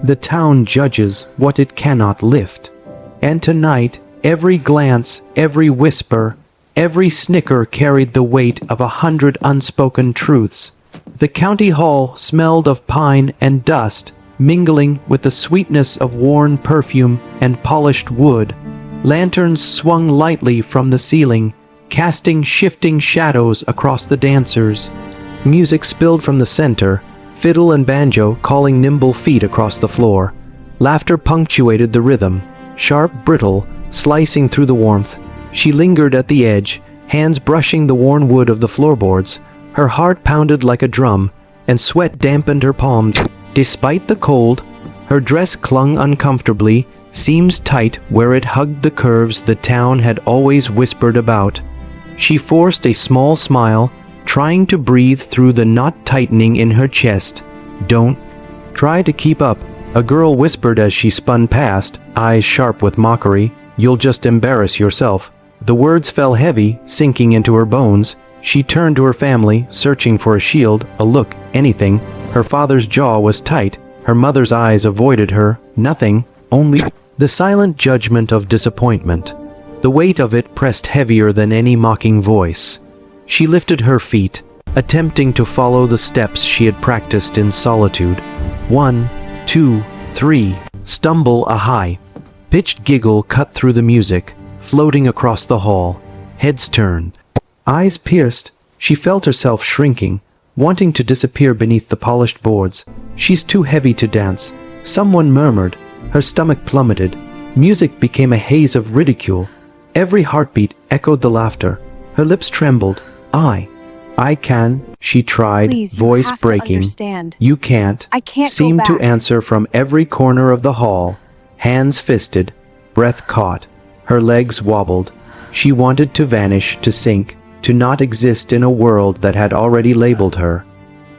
The town judges what it cannot lift. And tonight, every glance, every whisper, every snicker carried the weight of 100 unspoken truths. The county hall smelled of pine and dust, mingling with the sweetness of worn perfume and polished wood. Lanterns swung lightly from the ceiling, casting shifting shadows across the dancers. Music spilled from the center, fiddle and banjo calling nimble feet across the floor. Laughter punctuated the rhythm, sharp, brittle, slicing through the warmth. She lingered at the edge, hands brushing the worn wood of the floorboards. Her heart pounded like a drum, and sweat dampened her palms. Despite the cold, her dress clung uncomfortably, seams tight where it hugged the curves the town had always whispered about. She forced a small smile, trying to breathe through the knot tightening in her chest. "Don't try to keep up," a girl whispered as she spun past, eyes sharp with mockery. "You'll just embarrass yourself." The words fell heavy, sinking into her bones. She turned to her family, searching for a shield, a look, anything. Her father's jaw was tight. Her mother's eyes avoided her. Nothing, only the silent judgment of disappointment. The weight of it pressed heavier than any mocking voice. She lifted her feet, attempting to follow the steps she had practiced in solitude. 1, 2, 3. Stumble a high pitched giggle cut through the music, floating across the hall. Heads turned. Eyes pierced, she felt herself shrinking, wanting to disappear beneath the polished boards. "She's too heavy to dance," someone murmured. Her stomach plummeted. Music became a haze of ridicule. Every heartbeat echoed the laughter. Her lips trembled. I can," she tried, Please, voice have to breaking. understand. "You can't," I can't go seemed to back. answer from every corner of the hall. Hands fisted, breath caught. Her legs wobbled. She wanted to vanish, to sink, to not exist in a world that had already labeled her.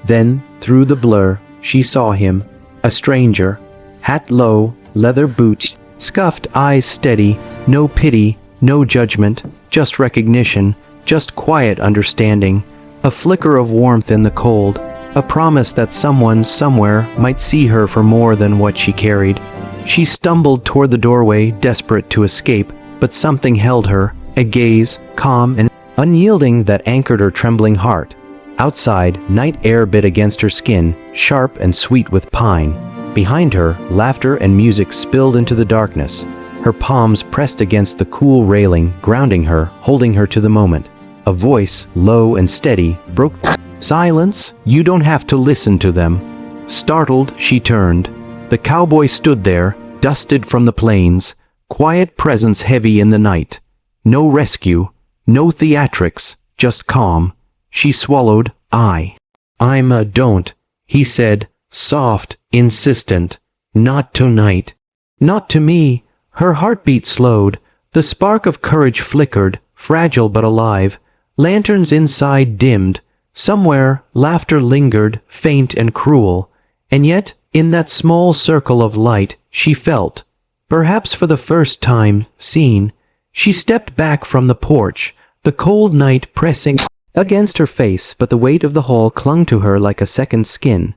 Then, through the blur, she saw him, a stranger, hat low, leather boots, scuffed eyes steady, no pity, no judgment, just recognition, just quiet understanding, a flicker of warmth in the cold, a promise that someone somewhere might see her for more than what she carried. She stumbled toward the doorway, desperate to escape, but something held her, a gaze, calm and unyielding that anchored her trembling heart. Outside, night air bit against her skin, sharp and sweet with pine. Behind her, laughter and music spilled into the darkness. Her palms pressed against the cool railing, grounding her, holding her to the moment. A voice, low and steady, broke the silence. "You don't have to listen to them." Startled, she turned. The cowboy stood there, dusted from the plains, quiet presence heavy in the night. No rescue, no theatrics, just calm. She swallowed. I'm a don't," he said, soft, insistent. "Not tonight. Not to me." Her heartbeat slowed. The spark of courage flickered, fragile but alive. Lanterns inside dimmed. Somewhere, laughter lingered, faint and cruel. And yet, in that small circle of light, she felt, perhaps for the first time, seen. She stepped back from the porch, the cold night pressing against her face, but the weight of the hall clung to her like a second skin.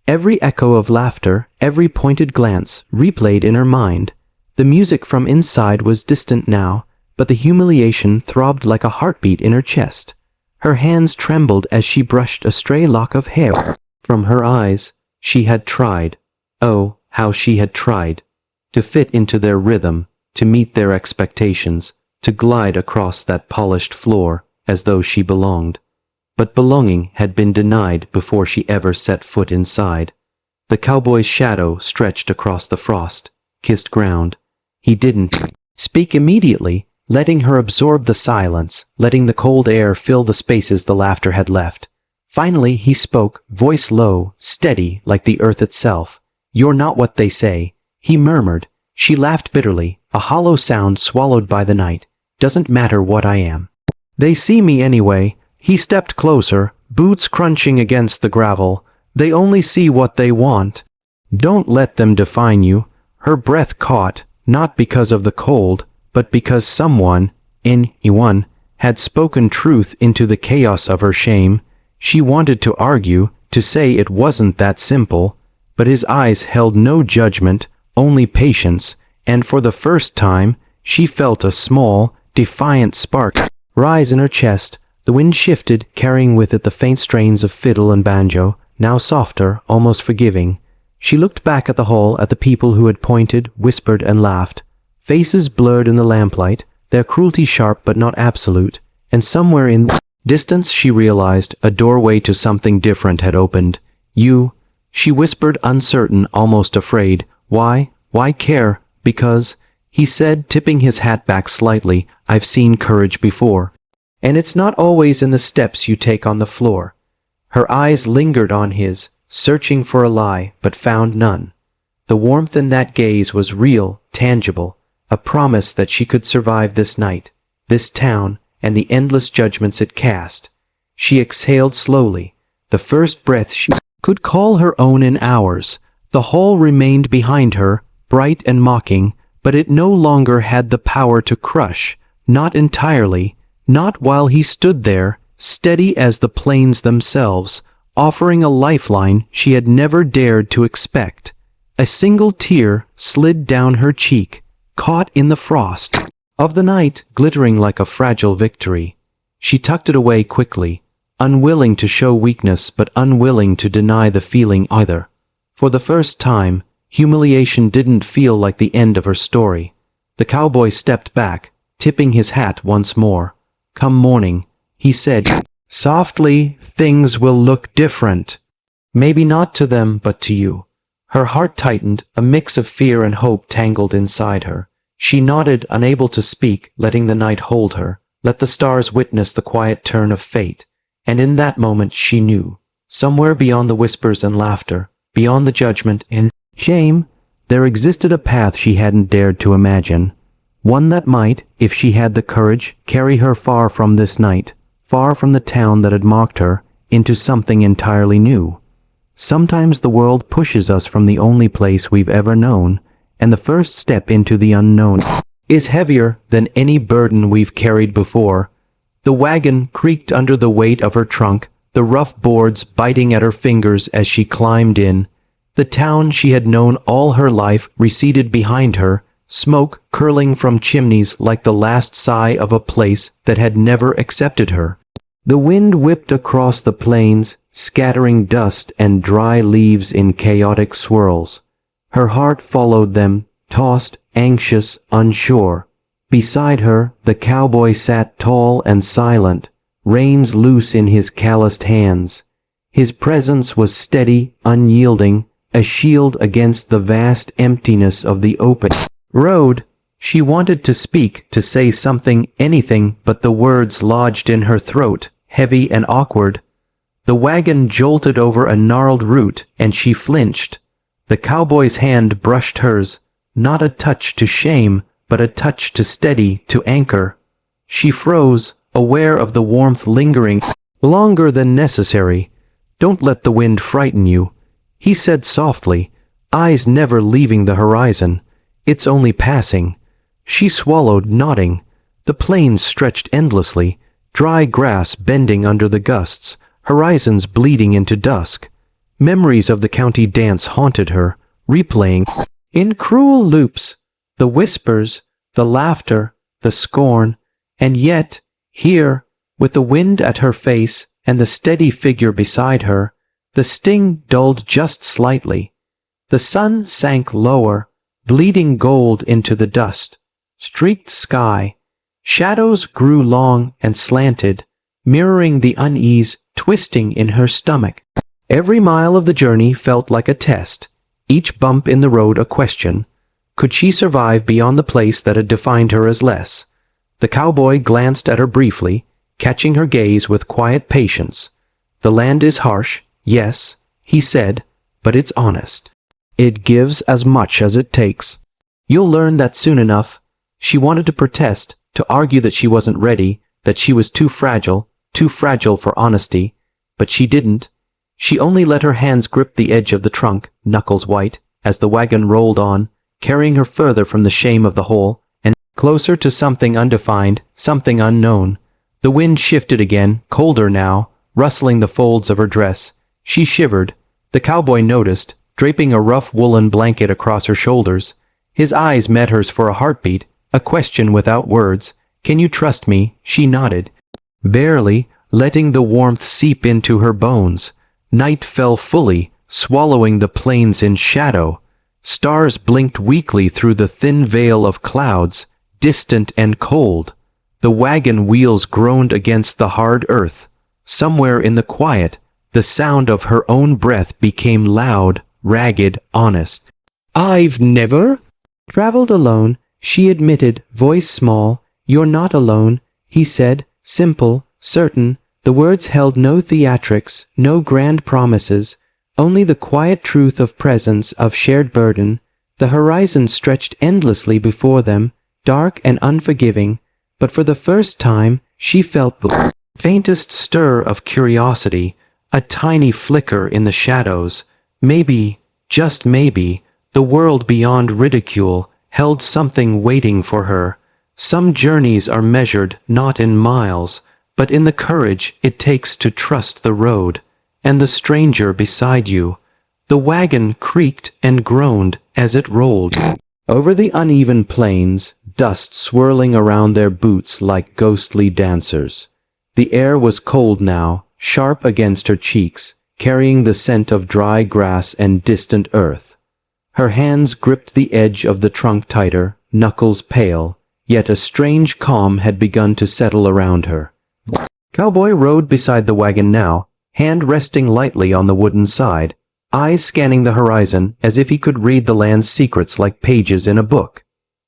Every echo of laughter, every pointed glance, replayed in her mind. The music from inside was distant now, but the humiliation throbbed like a heartbeat in her chest. Her hands trembled as she brushed a stray lock of hair from her eyes. She had tried. Oh, how she had tried. To fit into their rhythm, to meet their expectations, to glide across that polished floor as though she belonged. But belonging had been denied before she ever set foot inside. The cowboy's shadow stretched across the frost, kissed ground. He didn't speak immediately, letting her absorb the silence, letting the cold air fill the spaces the laughter had left. Finally he spoke, voice low, steady like the earth itself. "You're not what they say," he murmured. She laughed bitterly, a hollow sound swallowed by the night. "Doesn't matter what I am. They see me anyway." He stepped closer, boots crunching against the gravel. "They only see what they want. Don't let them define you." Her breath caught, not because of the cold, but because someone, anyone, had spoken truth into the chaos of her shame. She wanted to argue, to say it wasn't that simple, but his eyes held no judgment, only patience, and for the first time, she felt a small, defiant spark rise in her chest. The wind shifted, carrying with it the faint strains of fiddle and banjo, now softer, almost forgiving. She looked back at the hall, at the people who had pointed, whispered, and laughed. Faces blurred in the lamplight, their cruelty sharp but not absolute, and somewhere in the distance she realized a doorway to something different had opened. "You," she whispered, uncertain, almost afraid. "Why? Why care?" "Because," he said, tipping his hat back slightly, "I've seen courage before. And it's not always in the steps you take on the floor." Her eyes lingered on his, searching for a lie, but found none. The warmth in that gaze was real, tangible, a promise that she could survive this night, this town, and the endless judgments it cast. She exhaled slowly, the first breath she could call her own in hours. The hall remained behind her, bright and mocking, but it no longer had the power to crush, not entirely, not while he stood there, steady as the plains themselves, offering a lifeline she had never dared to expect. A single tear slid down her cheek, caught in the frost of the night, glittering like a fragile victory. She tucked it away quickly, unwilling to show weakness but unwilling to deny the feeling either. For the first time, humiliation didn't feel like the end of her story. The cowboy stepped back, tipping his hat once more. "Come morning," he said softly, "things will look different. Maybe not to them, but to you." Her heart tightened, a mix of fear and hope tangled inside her. She nodded, unable to speak, letting the night hold her, let the stars witness the quiet turn of fate. And in that moment she knew, somewhere beyond the whispers and laughter, beyond the judgment and shame, there existed a path she hadn't dared to imagine. One that might, if she had the courage, carry her far from this night, far from the town that had mocked her, into something entirely new. Sometimes the world pushes us from the only place we've ever known, and the first step into the unknown is heavier than any burden we've carried before. The wagon creaked under the weight of her trunk, the rough boards biting at her fingers as she climbed in. The town she had known all her life receded behind her, smoke curling from chimneys like the last sigh of a place that had never accepted her. The wind whipped across the plains, scattering dust and dry leaves in chaotic swirls. Her heart followed them, tossed, anxious, unsure. Beside her, the cowboy sat tall and silent, reins loose in his calloused hands. His presence was steady, unyielding, a shield against the vast emptiness of the open road. She wanted to speak, to say something, anything, but the words lodged in her throat, heavy and awkward. The wagon jolted over a gnarled root, and she flinched. The cowboy's hand brushed hers, not a touch to shame, but a touch to steady, to anchor. She froze, aware of the warmth lingering longer than necessary. "Don't let the wind frighten you," he said softly, eyes never leaving the horizon. "It's only passing." She swallowed, nodding. The plains stretched endlessly, dry grass bending under the gusts, horizons bleeding into dusk. Memories of the county dance haunted her, replaying in cruel loops, the whispers, the laughter, the scorn, and yet, here, with the wind at her face and the steady figure beside her, the sting dulled just slightly. The sun sank lower, bleeding gold into the dust, streaked sky. Shadows grew long and slanted, mirroring the unease twisting in her stomach. Every mile of the journey felt like a test, each bump in the road a question. Could she survive beyond the place that had defined her as less? The cowboy glanced at her briefly, catching her gaze with quiet patience. "The land is harsh, yes," he said, "but it's honest. It gives as much as it takes. You'll learn that soon enough." She wanted to protest, to argue that she wasn't ready, that she was too fragile for honesty, but she didn't. She only let her hands grip the edge of the trunk, knuckles white, as the wagon rolled on, carrying her further from the shame of the hole, and closer to something undefined, something unknown. The wind shifted again, colder now, rustling the folds of her dress. She shivered. The cowboy noticed, draping a rough woolen blanket across her shoulders. His eyes met hers for a heartbeat, a question without words. "Can you trust me?" She nodded, barely, letting the warmth seep into her bones. Night fell fully, swallowing the plains in shadow. Stars blinked weakly through the thin veil of clouds, distant and cold. The wagon wheels groaned against the hard earth. Somewhere in the quiet, the sound of her own breath became loud, ragged, honest. "I've never traveled alone," she admitted, voice small. "You're not alone," he said, simple, certain. The words held no theatrics, no grand promises, only the quiet truth of presence, of shared burden. The horizon stretched endlessly before them, dark and unforgiving, but for the first time she felt the faintest stir of curiosity, a tiny flicker in the shadows. Maybe, just maybe, the world beyond ridicule held something waiting for her. Some journeys are measured not in miles, but in the courage it takes to trust the road, and the stranger beside you. The wagon creaked and groaned as it rolled over the uneven plains, dust swirling around their boots like ghostly dancers. The air was cold now, sharp against her cheeks, carrying the scent of dry grass and distant earth. Her hands gripped the edge of the trunk tighter, knuckles pale, yet a strange calm had begun to settle around her. Cowboy rode beside the wagon now, hand resting lightly on the wooden side, eyes scanning the horizon as if he could read the land's secrets like pages in a book.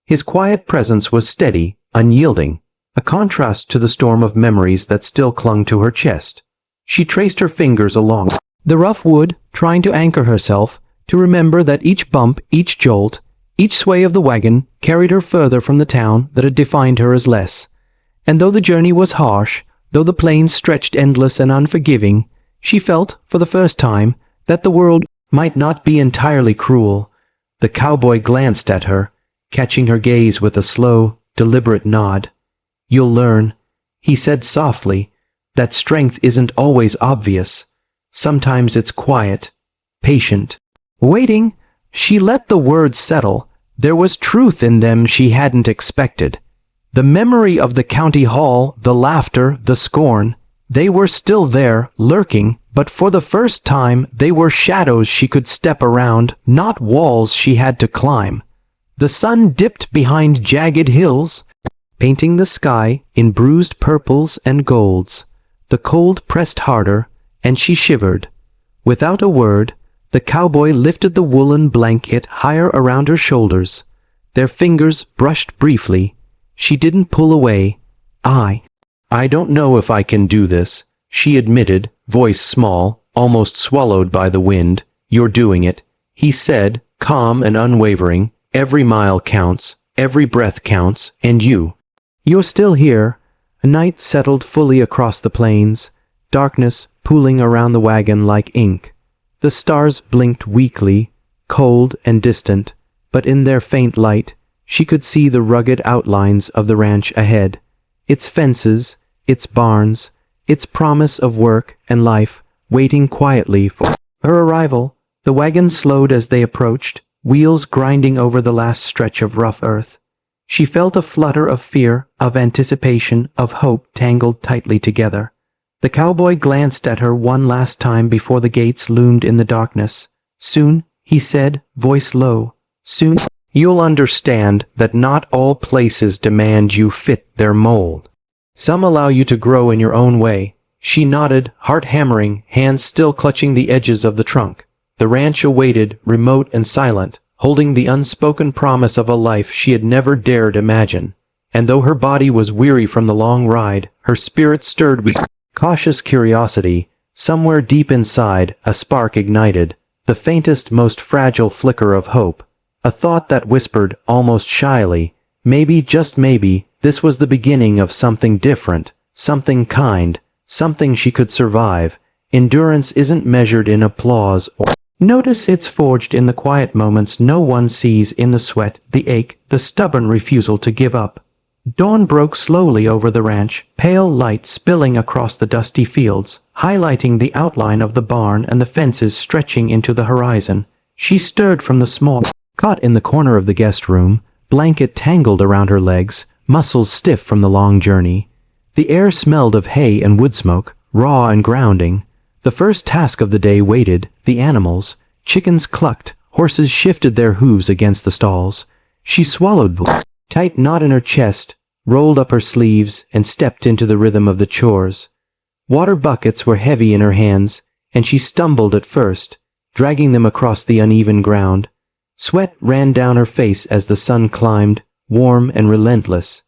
His quiet presence was steady, unyielding, a contrast to the storm of memories that still clung to her chest. She traced her fingers along the rough wood, trying to anchor herself, to remember that each bump, each jolt, each sway of the wagon carried her further from the town that had defined her as less. And though the journey was harsh, though the plains stretched endless and unforgiving, she felt, for the first time, that the world might not be entirely cruel. The cowboy glanced at her, catching her gaze with a slow, deliberate nod. "You'll learn," he said softly, "that strength isn't always obvious. Sometimes it's quiet, patient." Waiting, she let the words settle. There was truth in them she hadn't expected. The memory of the county hall, the laughter, the scorn, they were still there, lurking, but for the first time they were shadows she could step around, not walls she had to climb. The sun dipped behind jagged hills, painting the sky in bruised purples and golds. The cold pressed harder, and she shivered. Without a word, the cowboy lifted the woolen blanket higher around her shoulders. Their fingers brushed briefly. She didn't pull away. I don't know if I can do this," she admitted, voice small, almost swallowed by the wind. "You're doing it," he said, calm and unwavering. "Every mile counts, every breath counts, and you're still here." A night settled fully across the plains, darkness pooling around the wagon like ink. The stars blinked weakly, cold and distant, but in their faint light, she could see the rugged outlines of the ranch ahead, its fences, its barns, its promise of work and life waiting quietly for her arrival. The wagon slowed as they approached, wheels grinding over the last stretch of rough earth. She felt a flutter of fear, of anticipation, of hope tangled tightly together. The cowboy glanced at her one last time before the gates loomed in the darkness. "Soon," he said, voice low, "soon you'll understand that not all places demand you fit their mold. Some allow you to grow in your own way." She nodded, heart hammering, hands still clutching the edges of the trunk. The ranch awaited, remote and silent, holding the unspoken promise of a life she had never dared imagine. And though her body was weary from the long ride, her spirit stirred with cautious curiosity. Somewhere deep inside, a spark ignited, the faintest, most fragile flicker of hope. A thought that whispered, almost shyly, maybe, just maybe, this was the beginning of something different, something kind, something she could survive. Endurance isn't measured in applause or notice, it's forged in the quiet moments no one sees, in the sweat, the ache, the stubborn refusal to give up. Dawn broke slowly over the ranch, pale light spilling across the dusty fields, highlighting the outline of the barn and the fences stretching into the horizon. She stirred from the small cot in the corner of the guest room, blanket tangled around her legs, muscles stiff from the long journey. The air smelled of hay and wood smoke, raw and grounding. The first task of the day waited, the animals. Chickens clucked, horses shifted their hooves against the stalls. She swallowed the tight knot in her chest, rolled up her sleeves, and stepped into the rhythm of the chores. Water buckets were heavy in her hands, and she stumbled at first, dragging them across the uneven ground. Sweat ran down her face as the sun climbed, warm and relentless.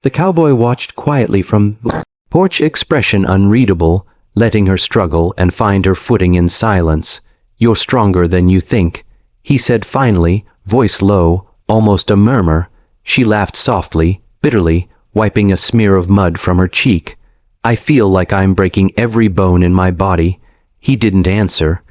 The cowboy watched quietly from the porch, expression unreadable, letting her struggle and find her footing in silence. "You're stronger than you think," he said finally, voice low, almost a murmur. She laughed softly, bitterly, wiping a smear of mud from her cheek. "I feel like I'm breaking every bone in my body." He didn't answer.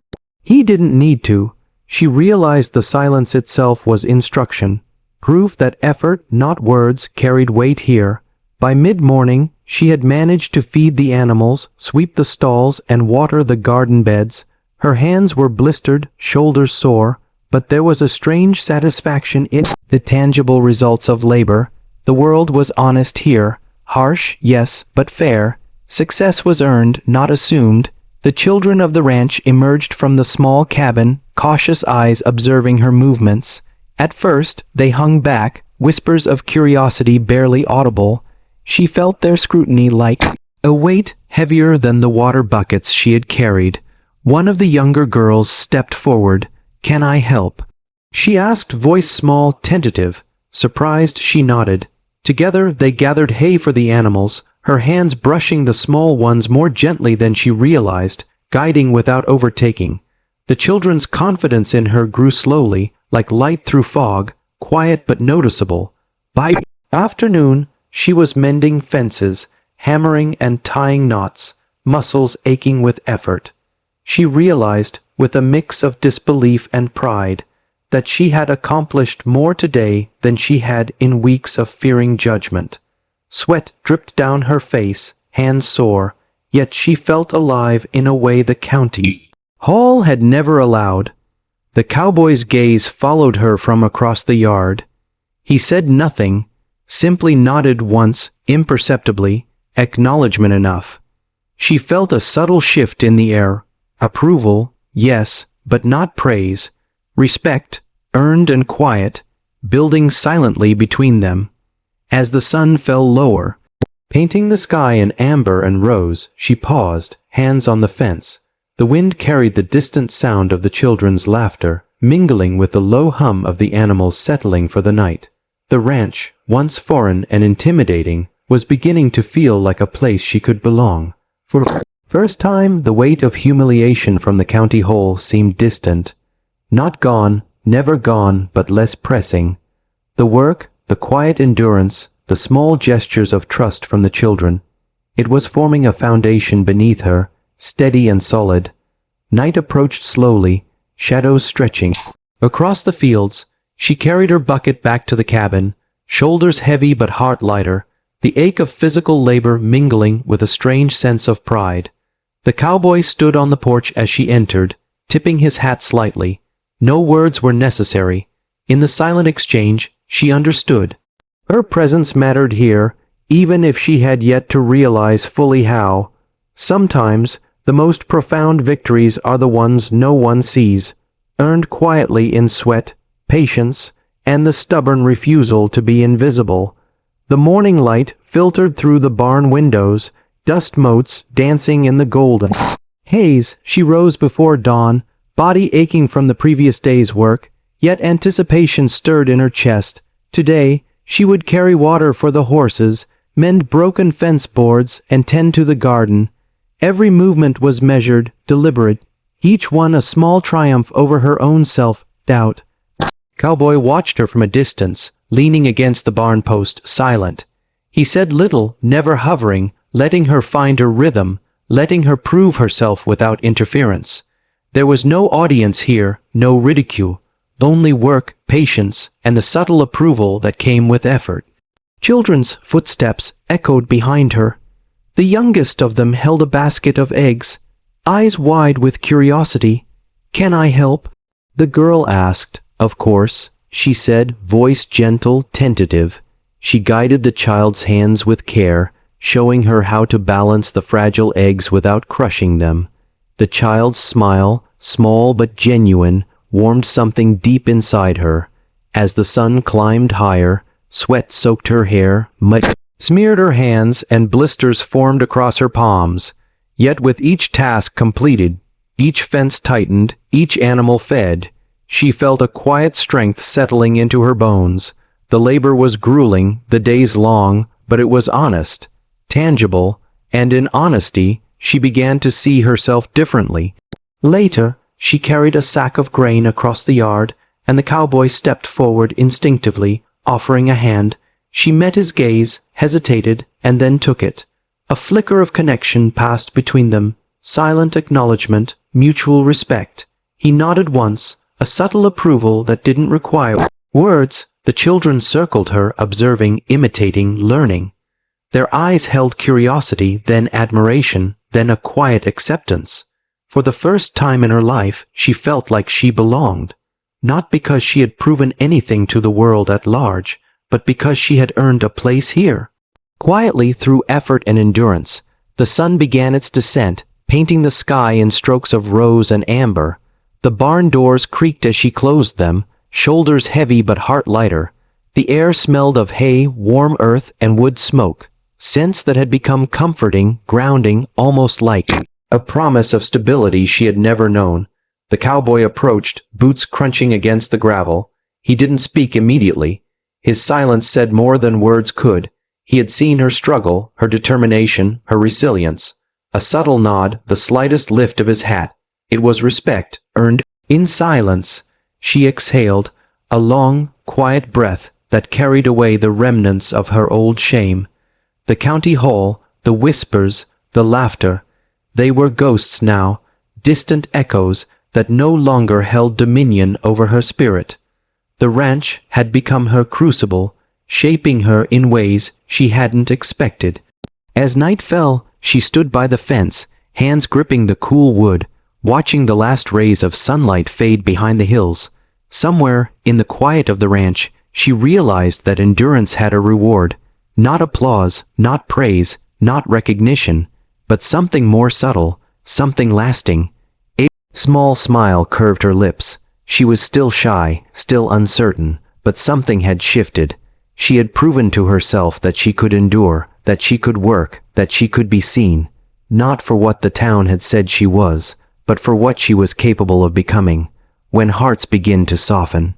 He didn't need to. She realized the silence itself was instruction, proof that effort, not words, carried weight here. By mid-morning, she had managed to feed the animals, sweep the stalls, and water the garden beds. Her hands were blistered, shoulders sore, but there was a strange satisfaction in the tangible results of labor. The world was honest here. Harsh, yes, but fair. Success was earned, not assumed. The children of the ranch emerged from the small cabin, cautious eyes observing her movements. At first, they hung back, whispers of curiosity barely audible. She felt their scrutiny like a weight heavier than the water buckets she had carried. One of the younger girls stepped forward. "Can I help?" she asked, voice small, tentative. Surprised, she nodded. Together, they gathered hay for the animals, her hands brushing the small ones more gently than she realized, guiding without overtaking. The children's confidence in her grew slowly, like light through fog, quiet but noticeable. By afternoon, she was mending fences, hammering and tying knots, muscles aching with effort. She realized, with a mix of disbelief and pride, that she had accomplished more today than she had in weeks of fearing judgment. Sweat dripped down her face, hands sore, yet she felt alive in a way the county hall had never allowed. The cowboy's gaze followed her from across the yard. He said nothing, simply nodded once, imperceptibly, acknowledgement enough. She felt a subtle shift in the air. Approval, yes, but not praise. Respect, earned and quiet, building silently between them. As the sun fell lower, painting the sky in amber and rose, she paused, hands on the fence. The wind carried the distant sound of the children's laughter, mingling with the low hum of the animals settling for the night. The ranch, once foreign and intimidating, was beginning to feel like a place she could belong. For the first time, the weight of humiliation from the county hole seemed distant. Not gone, never gone, but less pressing. The work, the quiet endurance, the small gestures of trust from the children. It was forming a foundation beneath her, steady and solid. Night approached slowly, shadows stretching. Across the fields, she carried her bucket back to the cabin, shoulders heavy but heart lighter, the ache of physical labor mingling with a strange sense of pride. The cowboy stood on the porch as she entered, tipping his hat slightly. No words were necessary. In the silent exchange, she understood. Her presence mattered here, even if she had yet to realize fully how. Sometimes, the most profound victories are the ones no one sees, earned quietly in sweat, patience, and the stubborn refusal to be invisible. The morning light filtered through the barn windows, dust motes dancing in the golden haze. She rose before dawn, body aching from the previous day's work, yet anticipation stirred in her chest. Today, she would carry water for the horses, mend broken fence boards, and tend to the garden. Every movement was measured, deliberate, each one a small triumph over her own self-doubt. Cowboy watched her from a distance, leaning against the barn post, silent. He said little, never hovering, letting her find her rhythm, letting her prove herself without interference. There was no audience here, no ridicule, only work, patience, and the subtle approval that came with effort. Children's footsteps echoed behind her. The youngest of them held a basket of eggs, eyes wide with curiosity. "Can I help?" The girl asked. Of course, she said, voice gentle, tentative. She guided the child's hands with care, showing her how to balance the fragile eggs without crushing them. The child's smile, small but genuine, warmed something deep inside her. As the sun climbed higher, sweat soaked her hair, mud smeared her hands, and blisters formed across her palms. Yet with each task completed, each fence tightened, each animal fed, she felt a quiet strength settling into her bones. The labor was grueling, the days long, but it was honest, tangible, and in honesty, she began to see herself differently. Later, she carried a sack of grain across the yard, and the cowboy stepped forward instinctively, offering a hand. She met his gaze, hesitated, and then took it. A flicker of connection passed between them, silent acknowledgement, mutual respect. He nodded once, a subtle approval that didn't require words. The children circled her, observing, imitating, learning. Their eyes held curiosity, then admiration, then a quiet acceptance. For the first time in her life, she felt like she belonged. Not because she had proven anything to the world at large, but because she had earned a place here. Quietly, through effort and endurance, the sun began its descent, painting the sky in strokes of rose and amber. The barn doors creaked as she closed them, shoulders heavy but heart lighter. The air smelled of hay, warm earth, and wood smoke, scents that had become comforting, grounding, almost like a promise of stability she had never known. The cowboy approached, boots crunching against the gravel. He didn't speak immediately. His silence said more than words could. He had seen her struggle, her determination, her resilience. A subtle nod, the slightest lift of his hat. It was respect, earned. In silence, she exhaled, a long, quiet breath that carried away the remnants of her old shame. The county hall, the whispers, the laughter, they were ghosts now, distant echoes that no longer held dominion over her spirit. The ranch had become her crucible, shaping her in ways she hadn't expected. As night fell, she stood by the fence, hands gripping the cool wood, watching the last rays of sunlight fade behind the hills. Somewhere, in the quiet of the ranch, she realized that endurance had a reward. Not applause, not praise, not recognition, but something more subtle, something lasting. A small smile curved her lips. She was still shy, still uncertain, but something had shifted. She had proven to herself that she could endure, that she could work, that she could be seen, not for what the town had said she was, but for what she was capable of becoming. When hearts begin to soften,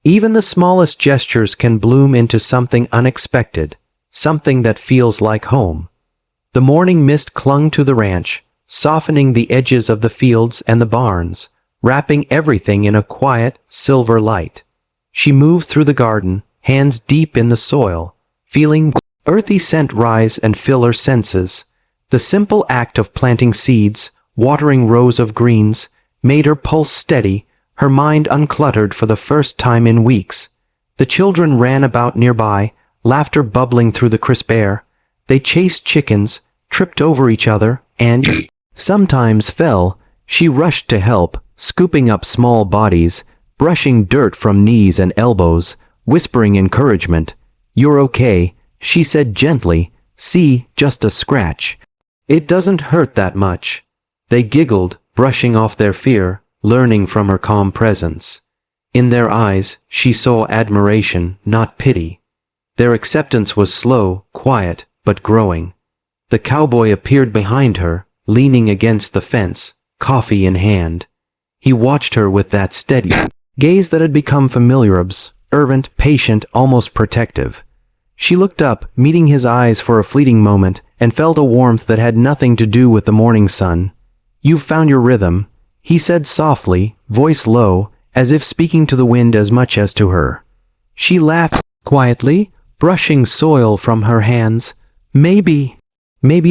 even the smallest gestures can bloom into something unexpected, something that feels like home. The morning mist clung to the ranch, softening the edges of the fields and the barns, wrapping everything in a quiet, silver light. She moved through the garden, hands deep in the soil, feeling earthy scent rise and fill her senses. The simple act of planting seeds, watering rows of greens, made her pulse steady, her mind uncluttered for the first time in weeks. The children ran about nearby, laughter bubbling through the crisp air. They chased chickens, tripped over each other, and sometimes fell. She rushed to help, scooping up small bodies, brushing dirt from knees and elbows, whispering encouragement. "You're okay," she said gently. "See, just a scratch. It doesn't hurt that much." They giggled, brushing off their fear, learning from her calm presence. In their eyes, she saw admiration, not pity. Their acceptance was slow, quiet, but growing. The cowboy appeared behind her, leaning against the fence, coffee in hand. He watched her with that steady gaze that had become familiar, observant, patient, almost protective. She looked up, meeting his eyes for a fleeting moment, and felt a warmth that had nothing to do with the morning sun. "You've found your rhythm," he said softly, voice low, as if speaking to the wind as much as to her. She laughed quietly, brushing soil from her hands. Maybe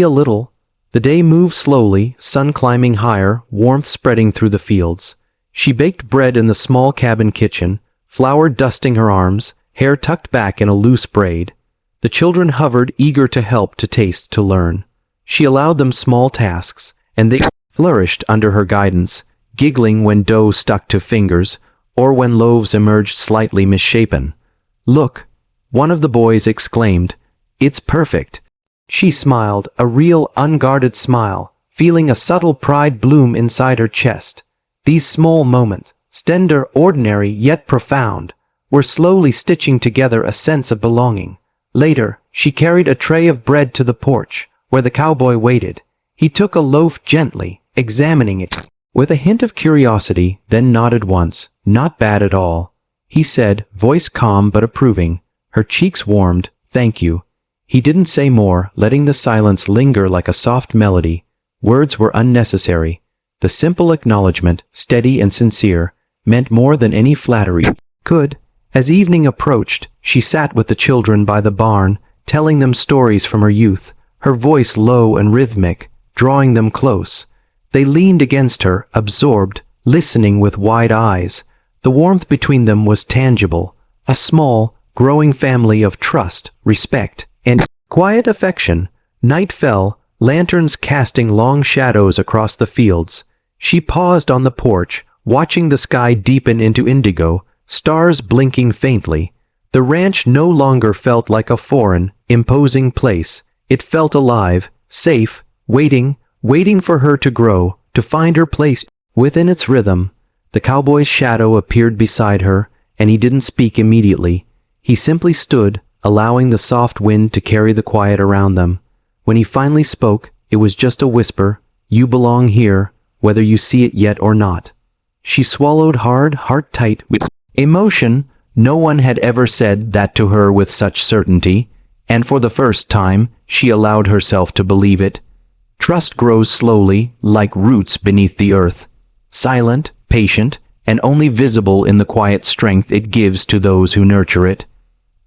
a little." The day moved slowly, sun climbing higher, warmth spreading through the fields. She baked bread in the small cabin kitchen, flour dusting her arms, hair tucked back in a loose braid. The children hovered, eager to help, to taste, to learn. She allowed them small tasks, and they flourished under her guidance, giggling when dough stuck to fingers, or when loaves emerged slightly misshapen. "Look," one of the boys exclaimed, "it's perfect." She smiled, a real unguarded smile, feeling a subtle pride bloom inside her chest. These small moments, slender, ordinary, yet profound, were slowly stitching together a sense of belonging. Later, she carried a tray of bread to the porch, where the cowboy waited. He took a loaf gently, examining it with a hint of curiosity, then nodded once. "Not bad at all," he said, voice calm but approving. Her cheeks warmed. "Thank you." He didn't say more, letting the silence linger like a soft melody. Words were unnecessary. The simple acknowledgement, steady and sincere, meant more than any flattery could. As evening approached, she sat with the children by the barn, telling them stories from her youth, her voice low and rhythmic, drawing them close. They leaned against her, absorbed, listening with wide eyes. The warmth between them was tangible, a small, growing family of trust, respect, and quiet affection. Night fell, lanterns casting long shadows across the fields. She paused on the porch, watching the sky deepen into indigo, stars blinking faintly. The ranch no longer felt like a foreign, imposing place. It felt alive, safe, waiting for her to grow, to find her place within its rhythm. The cowboy's shadow appeared beside her, and he didn't speak immediately. He simply stood, allowing the soft wind to carry the quiet around them. When he finally spoke, it was just a whisper, "You belong here, whether you see it yet or not." She swallowed hard, heart tight, with emotion. No one had ever said that to her with such certainty, and for the first time, she allowed herself to believe it. Trust grows slowly, like roots beneath the earth, silent, patient, and only visible in the quiet strength it gives to those who nurture it.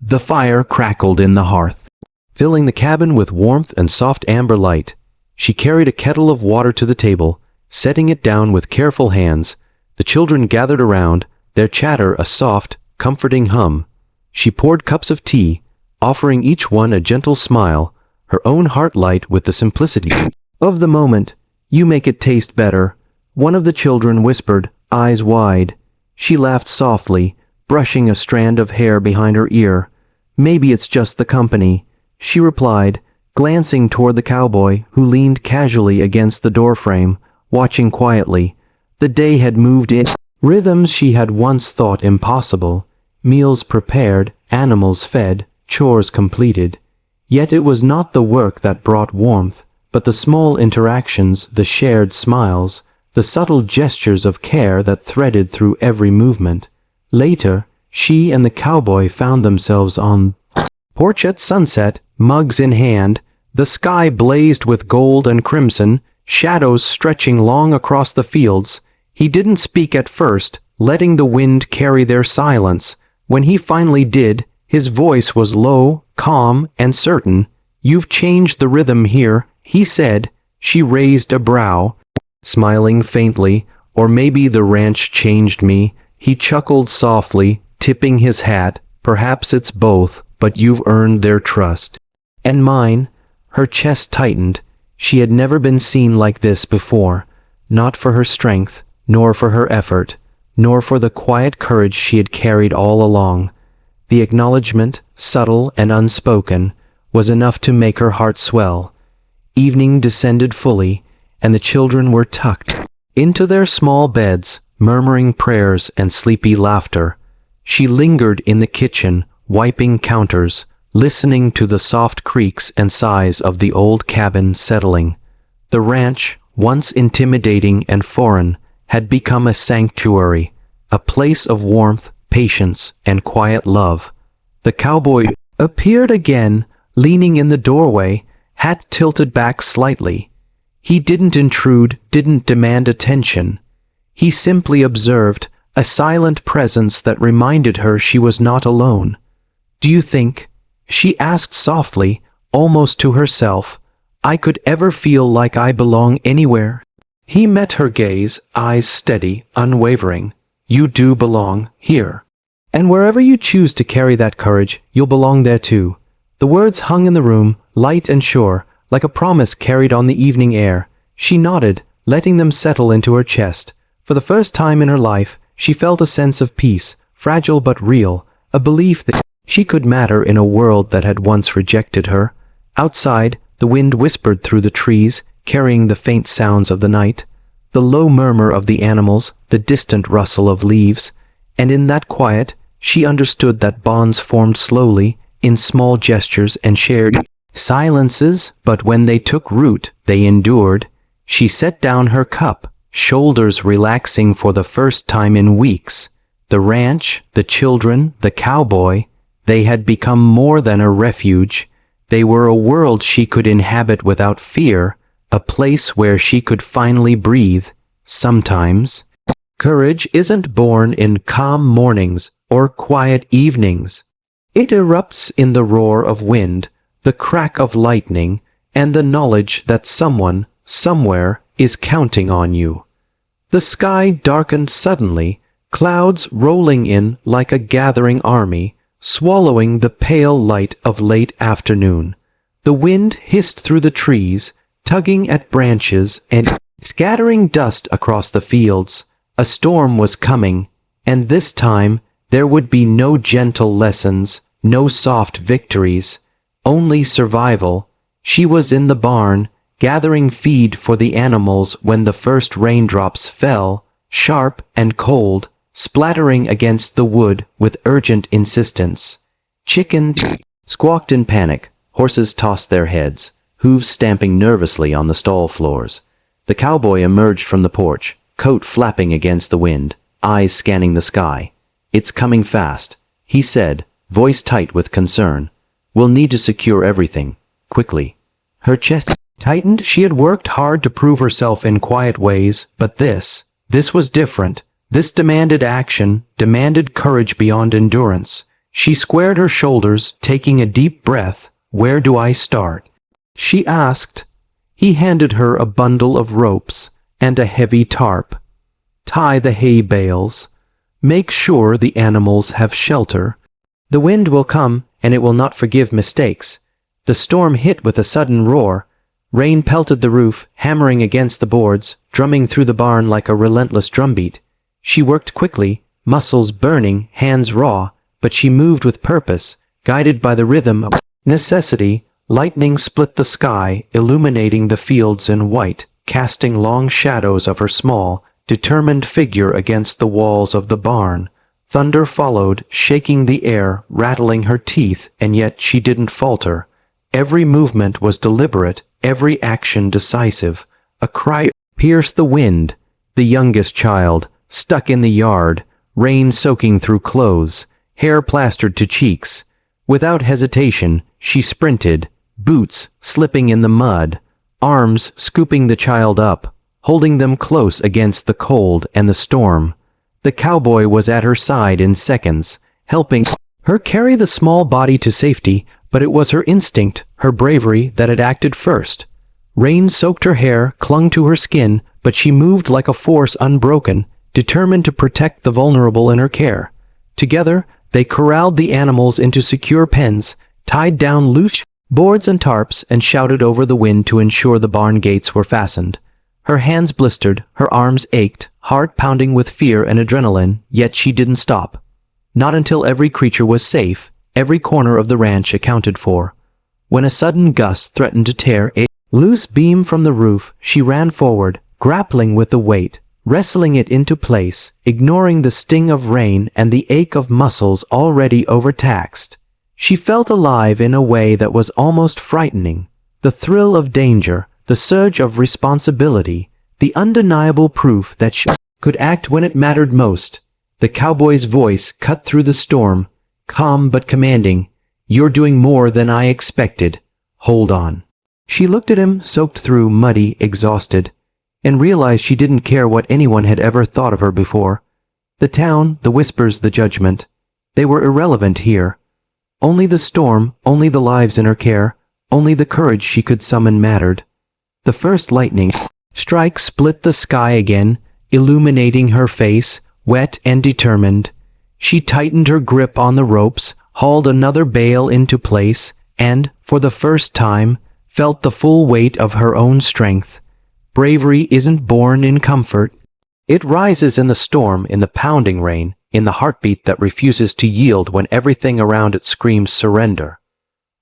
The fire crackled in the hearth, filling the cabin with warmth and soft amber light. She carried a kettle of water to the table, setting it down with careful hands. The children gathered around, their chatter a soft, comforting hum. She poured cups of tea, offering each one a gentle smile, her own heart light with the simplicity of the moment. "You make it taste better," one of the children whispered, eyes wide. She laughed softly, brushing a strand of hair behind her ear. "Maybe it's just the company," she replied, glancing toward the cowboy, who leaned casually against the doorframe, watching quietly. The day had moved in rhythms she had once thought impossible. Meals prepared, animals fed, chores completed. Yet it was not the work that brought warmth, but the small interactions, the shared smiles, the subtle gestures of care that threaded through every movement. Later, she and the cowboy found themselves on porch at sunset, mugs in hand. The sky blazed with gold and crimson, shadows stretching long across the fields. He didn't speak at first, letting the wind carry their silence. When he finally did, his voice was low, calm, and certain. "You've changed the rhythm here," he said. She raised a brow, smiling faintly. "Or maybe the ranch changed me." He chuckled softly, tipping his hat. "Perhaps it's both, but you've earned their trust." "And mine." Her chest tightened. She had never been seen like this before, not for her strength, nor for her effort, nor for the quiet courage she had carried all along. The acknowledgement, subtle and unspoken, was enough to make her heart swell. Evening descended fully, and the children were tucked into their small beds, murmuring prayers and sleepy laughter. She lingered in the kitchen, wiping counters, listening to the soft creaks and sighs of the old cabin settling. The ranch, once intimidating and foreign, had become a sanctuary, a place of warmth, patience, and quiet love. The cowboy appeared again, leaning in the doorway, hat tilted back slightly. He didn't intrude, didn't demand attention. He simply observed, a silent presence that reminded her she was not alone. "Do you think," she asked softly, almost to herself, "I could ever feel like I belong anywhere?" He met her gaze, eyes steady, unwavering. "You do belong here. And wherever you choose to carry that courage, you'll belong there too." The words hung in the room, light and sure, like a promise carried on the evening air. She nodded, letting them settle into her chest. For the first time in her life, she felt a sense of peace, fragile but real, a belief that she could matter in a world that had once rejected her. Outside, the wind whispered through the trees, carrying the faint sounds of the night, the low murmur of the animals, the distant rustle of leaves, and in that quiet, she understood that bonds formed slowly, in small gestures and shared silences, but when they took root, they endured. She set down her cup, shoulders relaxing for the first time in weeks. The ranch, the children, the cowboy, they had become more than a refuge. They were a world she could inhabit without fear, a place where she could finally breathe. Sometimes, courage isn't born in calm mornings or quiet evenings. It erupts in the roar of wind, the crack of lightning, and the knowledge that someone, somewhere, is counting on you. The sky darkened suddenly, clouds rolling in like a gathering army, swallowing the pale light of late afternoon. The wind hissed through the trees, tugging at branches and scattering dust across the fields. A storm was coming, and this time there would be no gentle lessons, no soft victories, only survival. She was in the barn, gathering feed for the animals when the first raindrops fell, sharp and cold, splattering against the wood with urgent insistence. Chickens squawked in panic, horses tossed their heads, hooves stamping nervously on the stall floors. The cowboy emerged from the porch, coat flapping against the wind, eyes scanning the sky. "It's coming fast," he said, voice tight with concern. "We'll need to secure everything, quickly." Her chest tightened. She had worked hard to prove herself in quiet ways, but this was different. This demanded action, demanded courage beyond endurance. She squared her shoulders, taking a deep breath. "Where do I start?" she asked. He handed her a bundle of ropes and a heavy tarp. "Tie the hay bales. Make sure the animals have shelter. The wind will come, and it will not forgive mistakes." The storm hit with a sudden roar. Rain pelted the roof, hammering against the boards, drumming through the barn like a relentless drumbeat. She worked quickly, muscles burning, hands raw, but she moved with purpose, guided by the rhythm of necessity. Lightning split the sky, illuminating the fields in white, casting long shadows of her small, determined figure against the walls of the barn. Thunder followed, shaking the air, rattling her teeth, and yet she didn't falter. Every movement was deliberate, every action decisive. A cry pierced the wind. The youngest child, stuck in the yard, rain soaking through clothes, hair plastered to cheeks. Without hesitation, she sprinted, boots slipping in the mud, arms scooping the child up, holding them close against the cold and the storm. The cowboy was at her side in seconds, helping her carry the small body to safety, but it was her instinct, her bravery, that had acted first. Rain soaked her hair, clung to her skin, but she moved like a force unbroken, determined to protect the vulnerable in her care. Together, they corralled the animals into secure pens, tied down loose boards and tarps, and shouted over the wind to ensure the barn gates were fastened. Her hands blistered, her arms ached, heart pounding with fear and adrenaline, yet she didn't stop. Not until every creature was safe, every corner of the ranch accounted for. When a sudden gust threatened to tear a loose beam from the roof, she ran forward, grappling with the weight, wrestling it into place, ignoring the sting of rain and the ache of muscles already overtaxed. She felt alive in a way that was almost frightening. The thrill of danger, the surge of responsibility, the undeniable proof that she could act when it mattered most. The cowboy's voice cut through the storm, calm but commanding. "You're doing more than I expected. Hold on." She looked at him, soaked through, muddy, exhausted, and realized she didn't care what anyone had ever thought of her before. The town, the whispers, the judgment, they were irrelevant here. Only the storm, only the lives in her care, only the courage she could summon mattered. The first lightning strike split the sky again, illuminating her face, wet and determined. She tightened her grip on the ropes, hauled another bale into place, and, for the first time, felt the full weight of her own strength. Bravery isn't born in comfort. It rises in the storm, in the pounding rain, in the heartbeat that refuses to yield when everything around it screams surrender.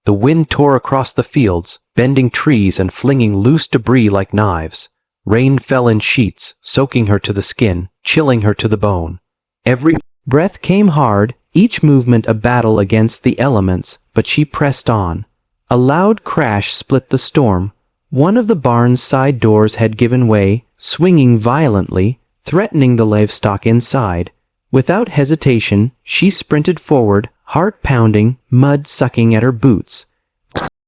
The wind tore across the fields, bending trees and flinging loose debris like knives. Rain fell in sheets, soaking her to the skin, chilling her to the bone. Every breath came hard, each movement a battle against the elements, but she pressed on. A loud crash split the storm. One of the barn's side doors had given way, swinging violently, threatening the livestock inside. Without hesitation, she sprinted forward, heart pounding, mud sucking at her boots.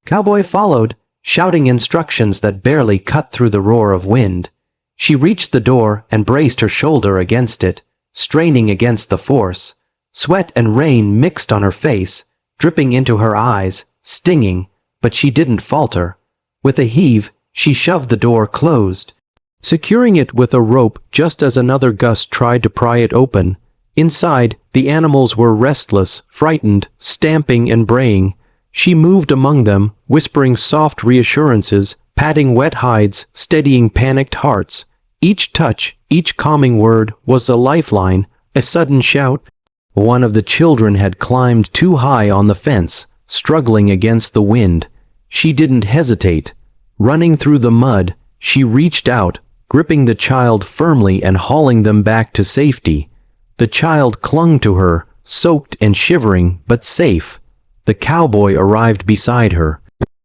Cowboy followed, shouting instructions that barely cut through the roar of wind. She reached the door and braced her shoulder against it, straining against the force. Sweat and rain mixed on her face, dripping into her eyes, stinging, but she didn't falter. With a heave, she shoved the door closed, securing it with a rope just as another gust tried to pry it open. Inside, the animals were restless, frightened, stamping and braying. She moved among them, whispering soft reassurances, patting wet hides, steadying panicked hearts. Each touch, each calming word was a lifeline, a sudden shout. One of the children had climbed too high on the fence, struggling against the wind. She didn't hesitate. Running through the mud, she reached out, gripping the child firmly and hauling them back to safety. The child clung to her, soaked and shivering, but safe. The cowboy arrived beside her,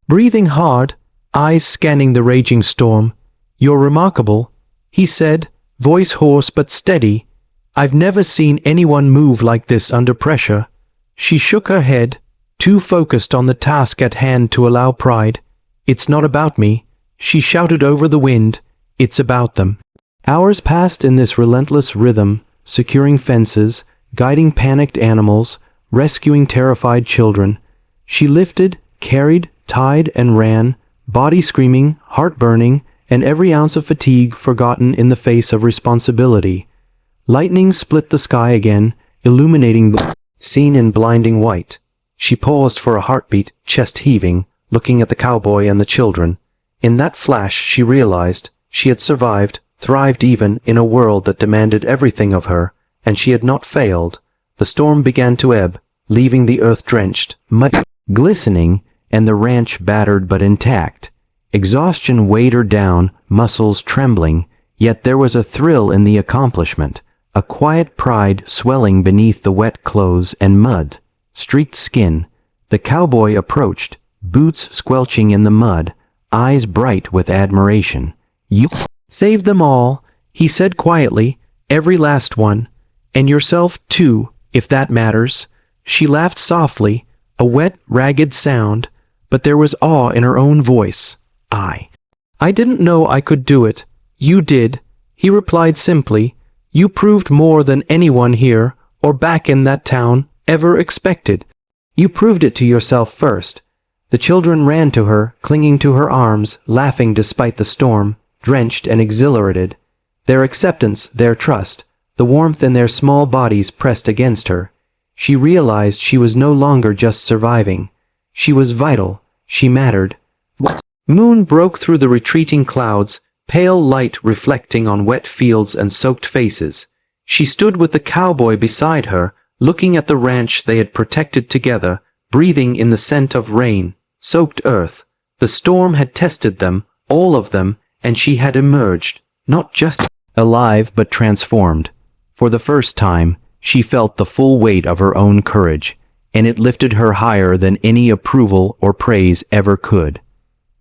breathing hard, eyes scanning the raging storm. "You're remarkable," he said, voice hoarse but steady. "I've never seen anyone move like this under pressure." She shook her head, too focused on the task at hand to allow pride. "It's not about me," she shouted over the wind. "It's about them." Hours passed in this relentless rhythm, securing fences, guiding panicked animals, rescuing terrified children. She lifted, carried, tied, and ran, body screaming, heart burning, and every ounce of fatigue forgotten in the face of responsibility. Lightning split the sky again, illuminating the scene in blinding white. She paused for a heartbeat, chest heaving, looking at the cowboy and the children. In that flash she realized she had survived, thrived even in a world that demanded everything of her, and she had not failed. The storm began to ebb, leaving the earth drenched, muddy, glistening, and the ranch battered but intact. Exhaustion weighed her down, muscles trembling, yet there was a thrill in the accomplishment, a quiet pride swelling beneath the wet clothes and mud streaked skin. The cowboy approached, boots squelching in the mud, eyes bright with admiration. "You saved them all," he said quietly, "every last one. And yourself, too, if that matters." She laughed softly, a wet, ragged sound, but there was awe in her own voice. I didn't know I could do it. You did," he replied simply. "You proved more than anyone here, or back in that town, ever expected. You proved it to yourself first." The children ran to her, clinging to her arms, laughing despite the storm, drenched and exhilarated. Their acceptance, their trust, the warmth in their small bodies pressed against her. She realized she was no longer just surviving. She was vital. She mattered. Moon broke through the retreating clouds, pale light reflecting on wet fields and soaked faces. She stood with the cowboy beside her, looking at the ranch they had protected together, breathing in the scent of rain, soaked earth. The storm had tested them, all of them, and she had emerged, not just alive but transformed. For the first time, she felt the full weight of her own courage, and it lifted her higher than any approval or praise ever could.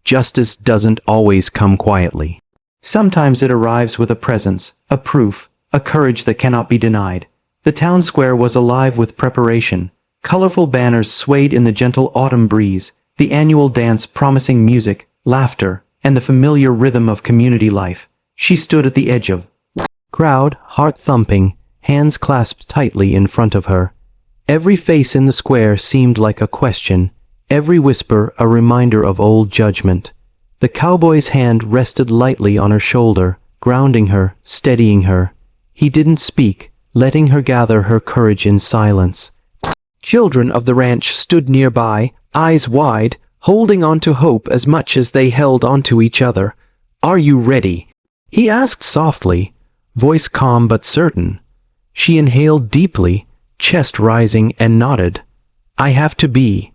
Justice doesn't always come quietly. Sometimes it arrives with a presence, a proof, a courage that cannot be denied. The town square was alive with preparation. Colorful banners swayed in the gentle autumn breeze, the annual dance promising music, laughter, and the familiar rhythm of community life. She stood at the edge of crowd, heart thumping, hands clasped tightly in front of her. Every face in the square seemed like a question, every whisper a reminder of old judgment. The cowboy's hand rested lightly on her shoulder, grounding her, steadying her. He didn't speak, letting her gather her courage in silence. Children of the ranch stood nearby, eyes wide, holding on to hope as much as they held on to each other. "Are you ready?" he asked softly, voice calm but certain. She inhaled deeply, chest rising, and nodded. "I have to be."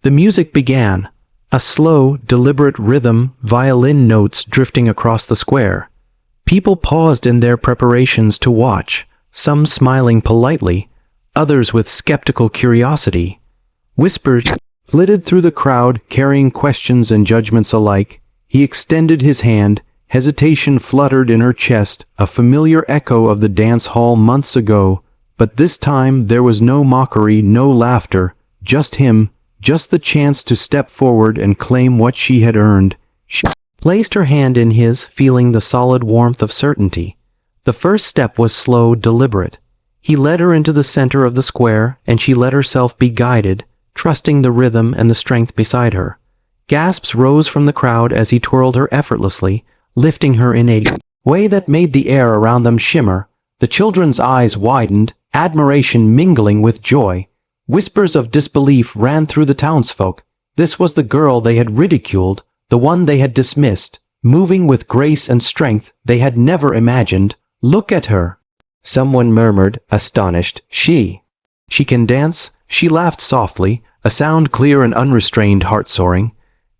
The music began, a slow, deliberate rhythm, violin notes drifting across the square. People paused in their preparations to watch, some smiling politely, others with skeptical curiosity. Whispers flitted through the crowd, carrying questions and judgments alike. He extended his hand. Hesitation fluttered in her chest, a familiar echo of the dance hall months ago, but this time there was no mockery, no laughter, just him, just the chance to step forward and claim what she had earned. She placed her hand in his, feeling the solid warmth of certainty. The first step was slow, deliberate. He led her into the center of the square, and she let herself be guided, trusting the rhythm and the strength beside her. Gasps rose from the crowd as he twirled her effortlessly, lifting her in a way that made the air around them shimmer. The children's eyes widened, admiration mingling with joy. Whispers of disbelief ran through the townsfolk. This was the girl they had ridiculed, the one they had dismissed, moving with grace and strength they had never imagined. "Look at her," someone murmured, astonished. She can dance?" She laughed softly, a sound clear and unrestrained, heart-soaring.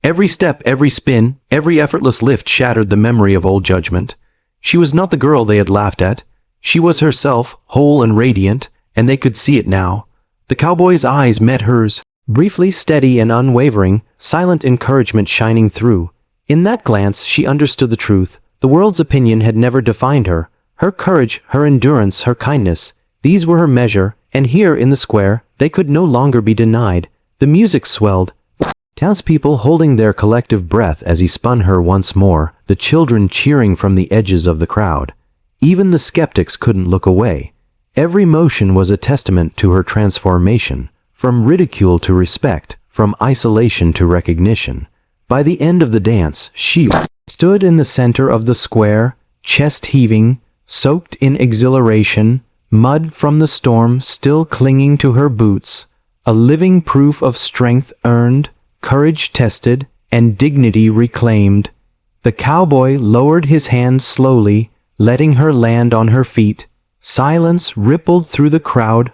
Every step, every spin, every effortless lift shattered the memory of old judgment. She was not the girl they had laughed at. She was herself, whole and radiant, and they could see it now. The cowboy's eyes met hers, briefly steady and unwavering, silent encouragement shining through. In that glance she understood the truth. The world's opinion had never defined her. Her courage, her endurance, her kindness, these were her measure, and here in the square they could no longer be denied. The music swelled, townspeople holding their collective breath as he spun her once more, the children cheering from the edges of the crowd. Even the skeptics couldn't look away. Every motion was a testament to her transformation, from ridicule to respect, from isolation to recognition. By the end of the dance, she stood in the center of the square, chest heaving, soaked in exhilaration, mud from the storm still clinging to her boots, a living proof of strength earned, courage tested, and dignity reclaimed. The cowboy lowered his hand slowly, letting her land on her feet. Silence rippled through the crowd.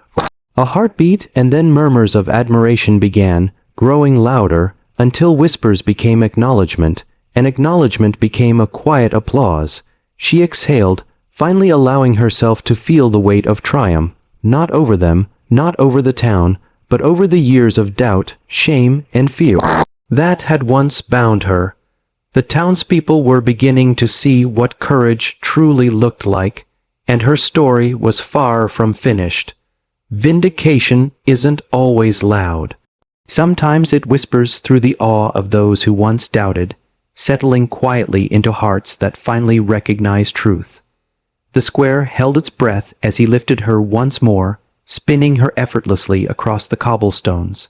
A heartbeat and then murmurs of admiration began, growing louder, until whispers became acknowledgement, and acknowledgement became a quiet applause. She exhaled, finally allowing herself to feel the weight of triumph, not over them, not over the town, but over the years of doubt, shame, and fear that had once bound her. The townspeople were beginning to see what courage truly looked like, and her story was far from finished. Vindication isn't always loud. Sometimes it whispers through the awe of those who once doubted, settling quietly into hearts that finally recognize truth. The square held its breath as he lifted her once more, spinning her effortlessly across the cobblestones.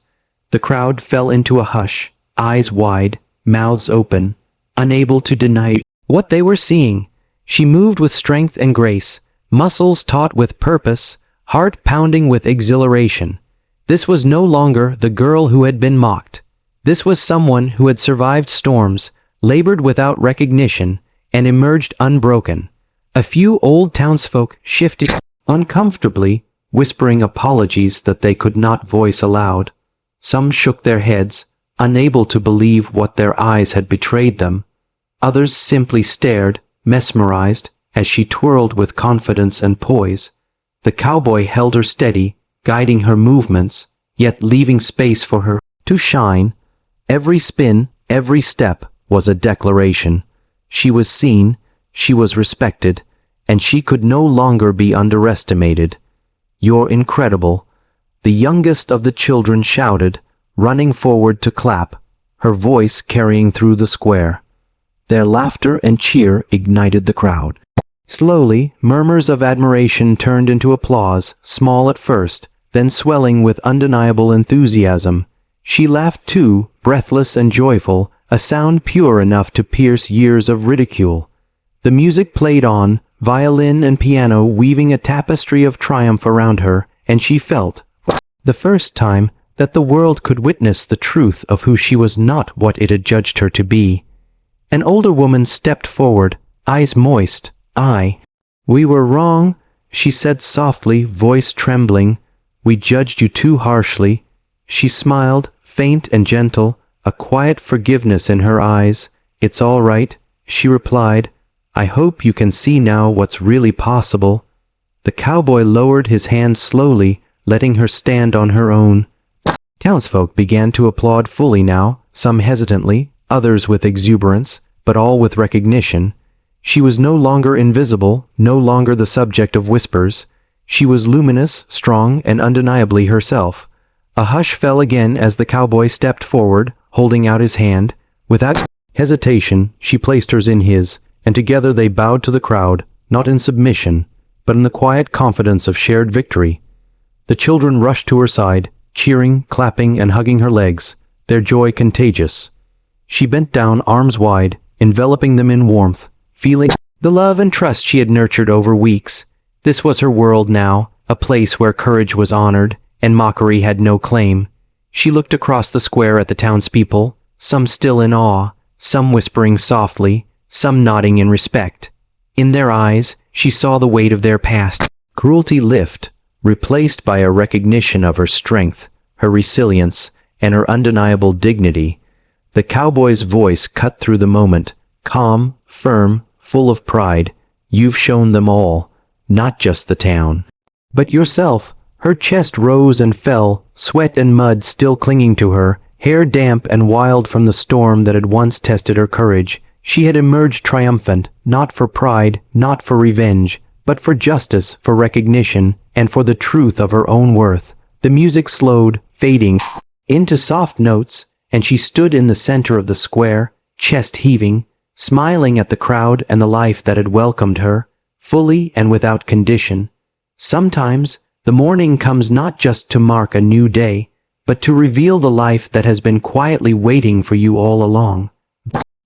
The crowd fell into a hush, eyes wide, mouths open, unable to deny what they were seeing. She moved with strength and grace, muscles taut with purpose, heart pounding with exhilaration. This was no longer the girl who had been mocked. This was someone who had survived storms, labored without recognition, and emerged unbroken. A few old townsfolk shifted uncomfortably, whispering apologies that they could not voice aloud. Some shook their heads, unable to believe what their eyes had betrayed them. Others simply stared, mesmerized, as she twirled with confidence and poise. The cowboy held her steady, guiding her movements, yet leaving space for her to shine. Every spin, every step was a declaration. She was seen, she was respected, and she could no longer be underestimated. "You're incredible," the youngest of the children shouted, running forward to clap, her voice carrying through the square. Their laughter and cheer ignited the crowd. Slowly, murmurs of admiration turned into applause, small at first, then swelling with undeniable enthusiasm. She laughed too, breathless and joyful, a sound pure enough to pierce years of ridicule. The music played on, violin and piano weaving a tapestry of triumph around her, and she felt, for the first time, that the world could witness the truth of who she was, not what it had judged her to be. An older woman stepped forward, eyes moist. "We were wrong," she said softly, voice trembling. "We judged you too harshly." She smiled, faint and gentle, a quiet forgiveness in her eyes. "It's all right," she replied. "I hope you can see now what's really possible." The cowboy lowered his hand slowly, letting her stand on her own. Townsfolk began to applaud fully now, some hesitantly, others with exuberance, but all with recognition. She was no longer invisible, no longer the subject of whispers. She was luminous, strong, and undeniably herself. A hush fell again as the cowboy stepped forward, holding out his hand. Without hesitation, she placed hers in his, and together they bowed to the crowd, not in submission, but in the quiet confidence of shared victory. The children rushed to her side, cheering, clapping, and hugging her legs, their joy contagious. She bent down, arms wide, enveloping them in warmth, feeling the love and trust she had nurtured over weeks. This was her world now, a place where courage was honored, and mockery had no claim. She looked across the square at the townspeople, some still in awe, some whispering softly, some nodding in respect. In their eyes, she saw the weight of their past cruelty lift, replaced by a recognition of her strength, her resilience, and her undeniable dignity. The cowboy's voice cut through the moment, calm, firm, full of pride. "You've shown them all, not just the town, but yourself." Her chest rose and fell, sweat and mud still clinging to her, hair damp and wild from the storm that had once tested her courage. She had emerged triumphant, not for pride, not for revenge, but for justice, for recognition, and for the truth of her own worth. The music slowed, fading into soft notes, and she stood in the center of the square, chest heaving, smiling at the crowd and the life that had welcomed her, fully and without condition. Sometimes, the morning comes not just to mark a new day, but to reveal the life that has been quietly waiting for you all along.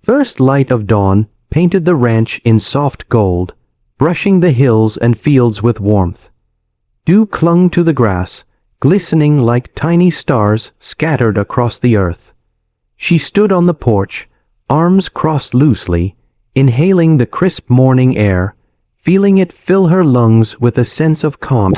First light of dawn painted the ranch in soft gold, brushing the hills and fields with warmth. Dew clung to the grass, glistening like tiny stars scattered across the earth. She stood on the porch, arms crossed loosely, inhaling the crisp morning air, feeling it fill her lungs with a sense of calm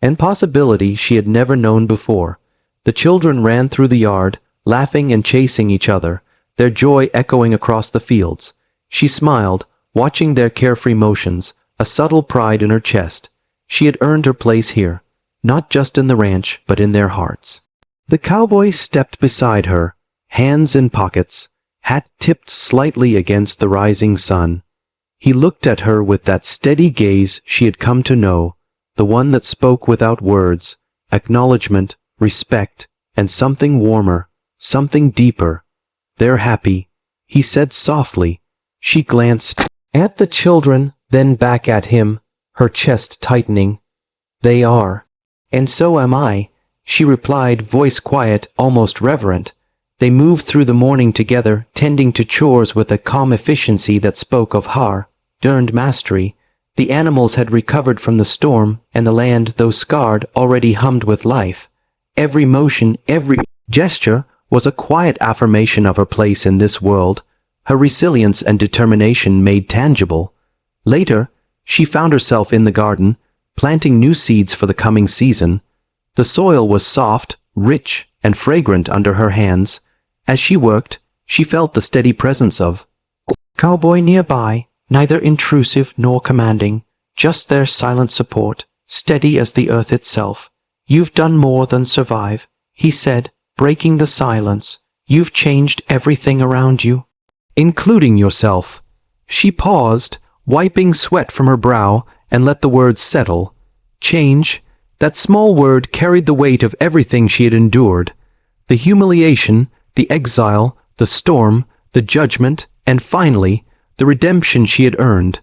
and possibility she had never known before. The children ran through the yard, laughing and chasing each other, their joy echoing across the fields. She smiled, watching their carefree motions, a subtle pride in her chest. She had earned her place here, not just in the ranch, but in their hearts. The cowboy stepped beside her, hands in pockets, hat tipped slightly against the rising sun. He looked at her with that steady gaze she had come to know, the one that spoke without words, acknowledgement, respect, and something warmer, something deeper. "They're happy," he said softly. She glanced at the children, then back at him, her chest tightening. "They are. And so am I," she replied, voice quiet, almost reverent. They moved through the morning together, tending to chores with a calm efficiency that spoke of hard-earned mastery. The animals had recovered from the storm, and the land, though scarred, already hummed with life. Every motion, every gesture was a quiet affirmation of her place in this world, her resilience and determination made tangible. Later, she found herself in the garden, planting new seeds for the coming season. The soil was soft, rich, and fragrant under her hands. As she worked, she felt the steady presence of Cowboy nearby, neither intrusive nor commanding, just their silent support, steady as the earth itself. "You've done more than survive," he said, breaking the silence. "You've changed everything around you, including yourself." She paused, wiping sweat from her brow, and let the words settle. Change, that small word carried the weight of everything she had endured. The humiliation, the exile, the storm, the judgment, and finally, the redemption she had earned.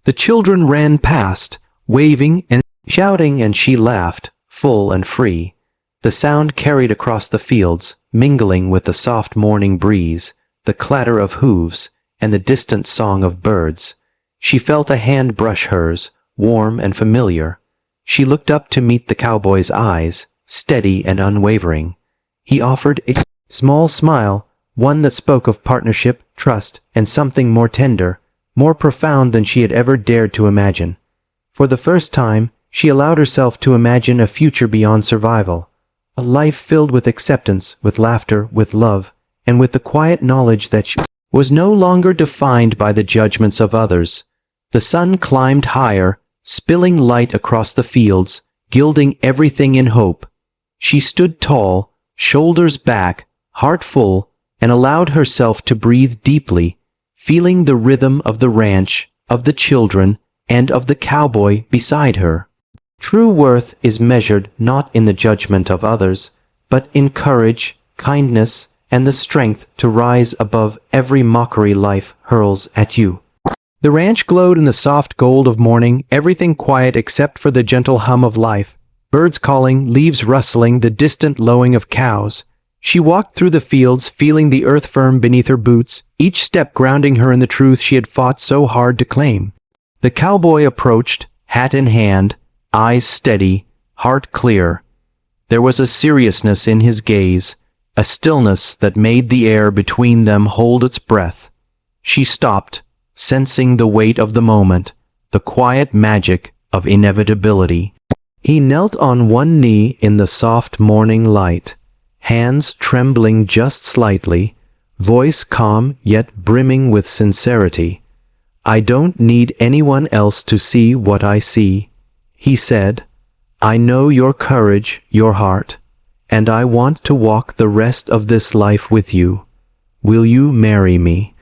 The children ran past, waving and shouting, and she laughed, full and free. The sound carried across the fields, mingling with the soft morning breeze, the clatter of hooves, and the distant song of birds. She felt a hand brush hers, warm and familiar. She looked up to meet the cowboy's eyes, steady and unwavering. He offered a small smile, one that spoke of partnership, trust, and something more tender, more profound than she had ever dared to imagine. For the first time, she allowed herself to imagine a future beyond survival. A life filled with acceptance, with laughter, with love, and with the quiet knowledge that she was no longer defined by the judgments of others. The sun climbed higher, spilling light across the fields, gilding everything in hope. She stood tall, shoulders back, heart full, and allowed herself to breathe deeply, feeling the rhythm of the ranch, of the children, and of the cowboy beside her. True worth is measured not in the judgment of others, but in courage, kindness, and the strength to rise above every mockery life hurls at you. The ranch glowed in the soft gold of morning, everything quiet except for the gentle hum of life. Birds calling, leaves rustling, the distant lowing of cows. She walked through the fields, feeling the earth firm beneath her boots, each step grounding her in the truth she had fought so hard to claim. The cowboy approached, hat in hand, eyes steady, heart clear. There was a seriousness in his gaze, a stillness that made the air between them hold its breath. She stopped, sensing the weight of the moment, the quiet magic of inevitability. He knelt on one knee in the soft morning light, hands trembling just slightly, voice calm yet brimming with sincerity. "I don't need anyone else to see what I see," he said. "I know your courage, your heart, and I want to walk the rest of this life with you. Will you marry me?"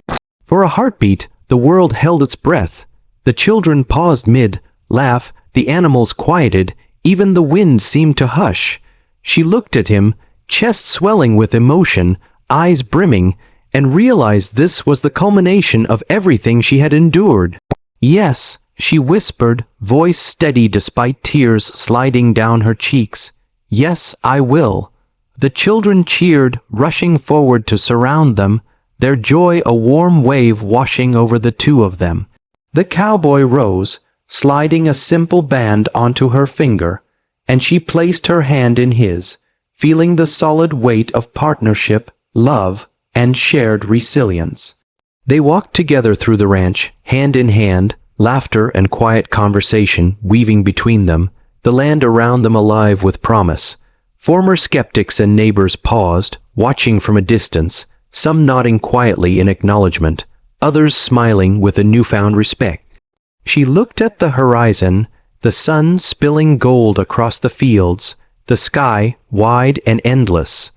For a heartbeat, the world held its breath. The children paused mid-laugh, the animals quieted, even the wind seemed to hush. She looked at him, chest swelling with emotion, eyes brimming, and realized this was the culmination of everything she had endured. "Yes," she whispered, voice steady despite tears sliding down her cheeks. "Yes, I will." The children cheered, rushing forward to surround them, their joy a warm wave washing over the two of them. The cowboy rose, sliding a simple band onto her finger, and she placed her hand in his, feeling the solid weight of partnership, love, and shared resilience. They walked together through the ranch, hand in hand, laughter and quiet conversation weaving between them, the land around them alive with promise. Former skeptics and neighbors paused, watching from a distance, some nodding quietly in acknowledgement, others smiling with a newfound respect. She looked at the horizon, the sun spilling gold across the fields, the sky wide and endless.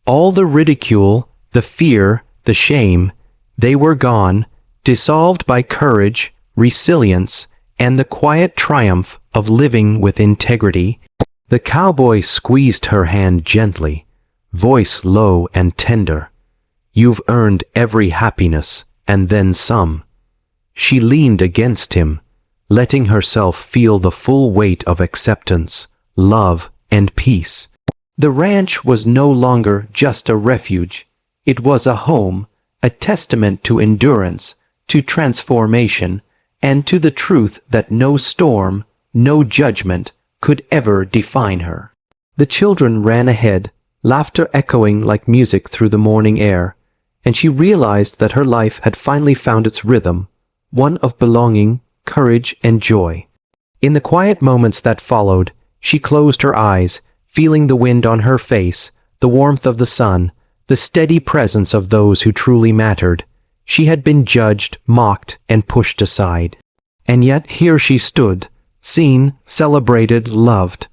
All the ridicule, the fear, the shame, they were gone, dissolved by courage, resilience, and the quiet triumph of living with integrity. The cowboy squeezed her hand gently, voice low and tender. "You've earned every happiness, and then some." She leaned against him, letting herself feel the full weight of acceptance, love, and peace. The ranch was no longer just a refuge. It was a home, a testament to endurance, to transformation, and to the truth that no storm, no judgment could ever define her. The children ran ahead, laughter echoing like music through the morning air, and she realized that her life had finally found its rhythm, one of belonging, courage, and joy. In the quiet moments that followed, she closed her eyes, feeling the wind on her face, the warmth of the sun, the steady presence of those who truly mattered. She had been judged, mocked, and pushed aside. And yet here she stood, seen, celebrated, loved.